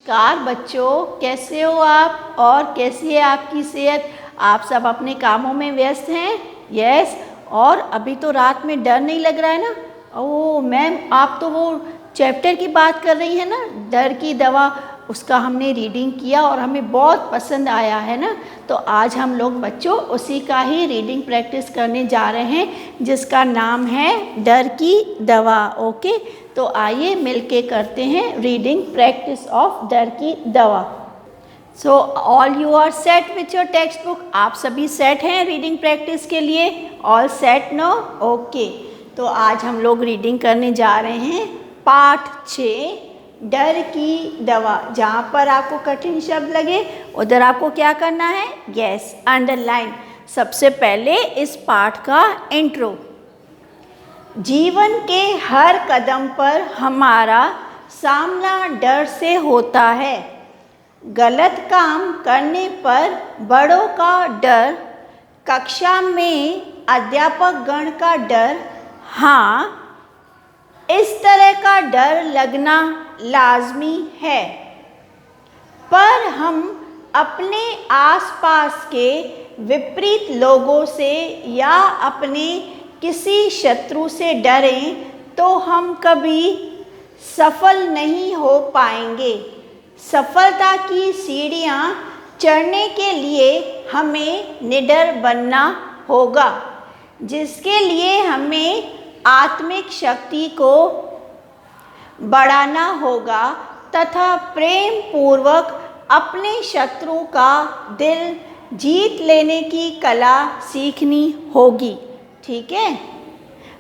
नमस्कार बच्चों, कैसे हो आप और कैसी है आपकी सेहत। आप सब अपने कामों में व्यस्त हैं। यस। और अभी तो रात में डर नहीं लग रहा है ना। ओह मैम, आप तो वो चैप्टर की बात कर रही हैं ना, डर की दवा। उसका हमने रीडिंग किया और हमें बहुत पसंद आया है ना। तो आज हम लोग बच्चों उसी का ही रीडिंग प्रैक्टिस करने जा रहे हैं, जिसका नाम है डर की दवा। ओके, तो आइए मिलके करते हैं रीडिंग प्रैक्टिस ऑफ डर की दवा। So all you are set with your textbook. आप सभी सेट हैं रीडिंग प्रैक्टिस के लिए? All set no? ओके, तो आज हम लोग रीडिंग करने जा रहे हैं पाठ 6 डर की दवा। जहाँ पर आपको कठिन शब्द लगे उधर आपको क्या करना है? Yes, underline. सबसे पहले इस पाठ का इंट्रो। जीवन के हर कदम पर हमारा सामना डर से होता है। गलत काम करने पर बड़ों का डर, कक्षा में अध्यापक गण का डर, हाँ, इस तरह का डर लगना लाजमी है। पर हम अपने आसपास के विपरीत लोगों से या अपने किसी शत्रु से डरें तो हम कभी सफल नहीं हो पाएंगे। सफलता की सीढ़ियाँ चढ़ने के लिए हमें निडर बनना होगा, जिसके लिए हमें आत्मिक शक्ति को बढ़ाना होगा तथा प्रेम पूर्वक अपने शत्रु का दिल जीत लेने की कला सीखनी होगी। ठीक है,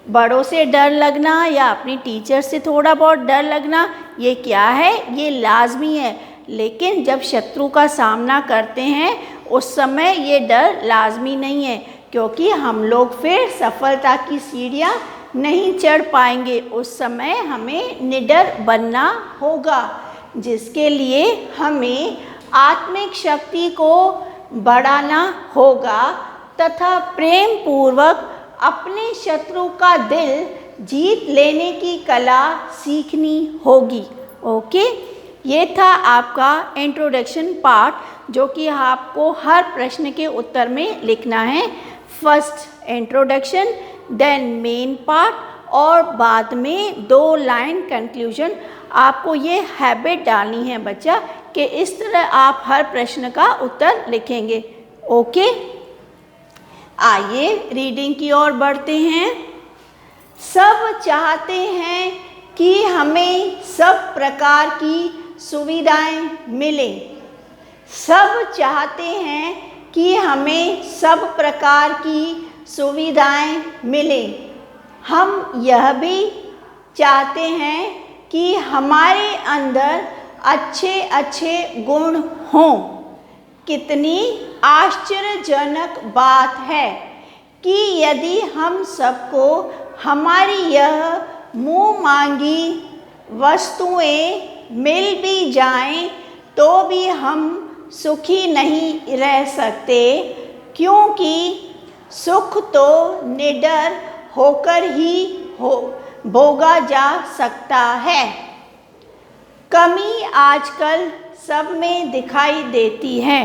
बड़ों से डर लगना या अपनी टीचर से थोड़ा बहुत डर लगना, ये क्या है? ये लाजमी है। लेकिन जब शत्रु का सामना करते हैं उस समय ये डर लाजमी नहीं है, क्योंकि हम लोग फिर सफलता की सीढ़ियाँ नहीं चढ़ पाएंगे। उस समय हमें निडर बनना होगा, जिसके लिए हमें आत्मिक शक्ति को बढ़ाना होगा तथा प्रेम पूर्वक अपने शत्रु का दिल जीत लेने की कला सीखनी होगी। ओके, ये था आपका इंट्रोडक्शन पार्ट, जो कि आपको हर प्रश्न के उत्तर में लिखना है। First introduction, then main part, और बाद में 2 लाइन कंक्लूजन। आपको ये हैबिट डालनी है बच्चा कि इस तरह आप हर प्रश्न का उत्तर लिखेंगे। ओके, आइए रीडिंग की ओर बढ़ते हैं। सब चाहते हैं कि हमें सब प्रकार की सुविधाएं मिले। सब चाहते हैं कि हमें सब प्रकार की सुविधाएं मिले। हम यह भी चाहते हैं कि हमारे अंदर अच्छे अच्छे गुण हों। कितनी आश्चर्यजनक बात है कि यदि हम सबको हमारी यह मुँह मांगी वस्तुएं मिल भी जाएं तो भी हम सुखी नहीं रह सकते, क्योंकि सुख तो निडर होकर ही भोगा जा सकता है। कमी आजकल सब में दिखाई देती है।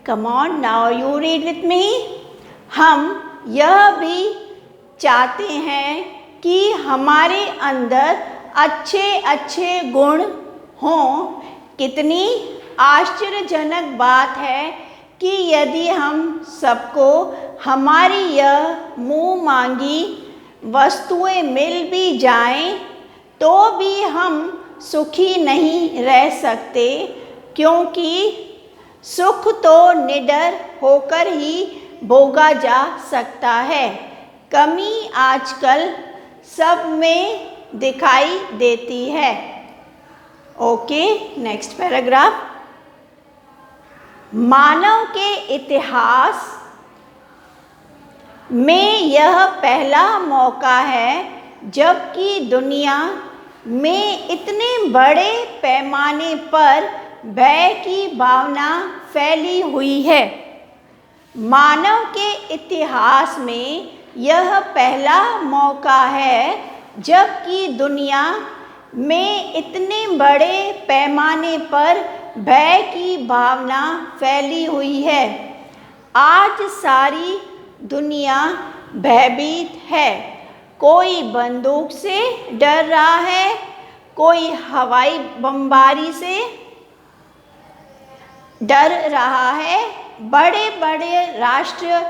Come on, now you read with me. हम यह भी चाहते हैं कि हमारे अंदर अच्छे अच्छे गुण हों। कितनी आश्चर्यजनक बात है कि यदि हम सबको हमारी यह मुँह मांगी वस्तुएं मिल भी जाएं तो भी हम सुखी नहीं रह सकते, क्योंकि सुख तो निडर होकर ही भोगा जा सकता है। कमी आजकल सब में दिखाई देती है। Okay, next paragraph. मानव के इतिहास में यह पहला मौका है जबकि दुनिया में इतने बड़े पैमाने पर भय की भावना फैली हुई है। मानव के इतिहास में यह पहला मौका है जबकि दुनिया में इतने बड़े पैमाने पर भय की भावना फैली हुई है। आज सारी दुनिया भयभीत है। कोई बंदूक से डर रहा है, कोई हवाई बमबारी से डर रहा है। बड़े बड़े राष्ट्र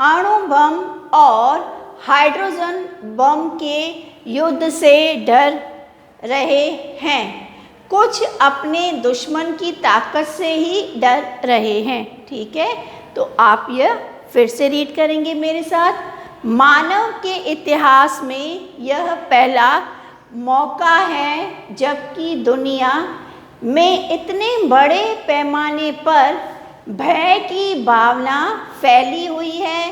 अणु बम और हाइड्रोजन बम के युद्ध से डर रहे हैं। कुछ अपने दुश्मन की ताकत से ही डर रहे हैं। ठीक है, तो आप यह फिर से रीड करेंगे मेरे साथ। मानव के इतिहास में यह पहला मौका है जबकि दुनिया में इतने बड़े पैमाने पर भय की भावना फैली हुई है।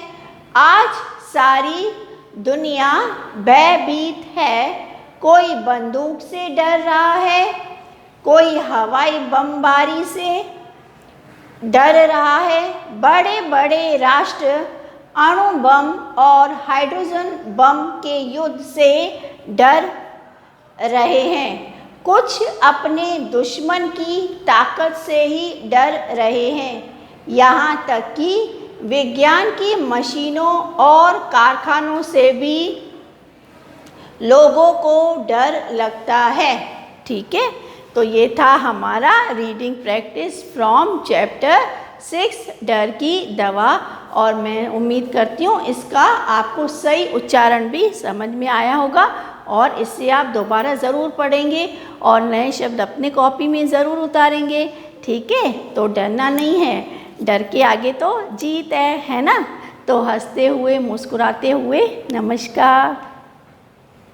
आज सारी दुनिया भयभीत है। कोई बंदूक से डर रहा है, कोई हवाई बमबारी से डर रहा है। बड़े बड़े राष्ट्र अणु बम और हाइड्रोजन बम के युद्ध से डर रहे हैं। कुछ अपने दुश्मन की ताकत से ही डर रहे हैं। यहाँ तक कि विज्ञान की मशीनों और कारखानों से भी लोगों को डर लगता है। ठीक है, तो ये था हमारा रीडिंग प्रैक्टिस फ्रॉम चैप्टर 6 डर की दवा। और मैं उम्मीद करती हूँ इसका आपको सही उच्चारण भी समझ में आया होगा और इससे आप दोबारा ज़रूर पढ़ेंगे और नए शब्द अपने कॉपी में ज़रूर उतारेंगे। ठीक है, तो डरना नहीं है, डर के आगे तो जीत है ना। तो हंसते हुए मुस्कुराते हुए नमस्कार।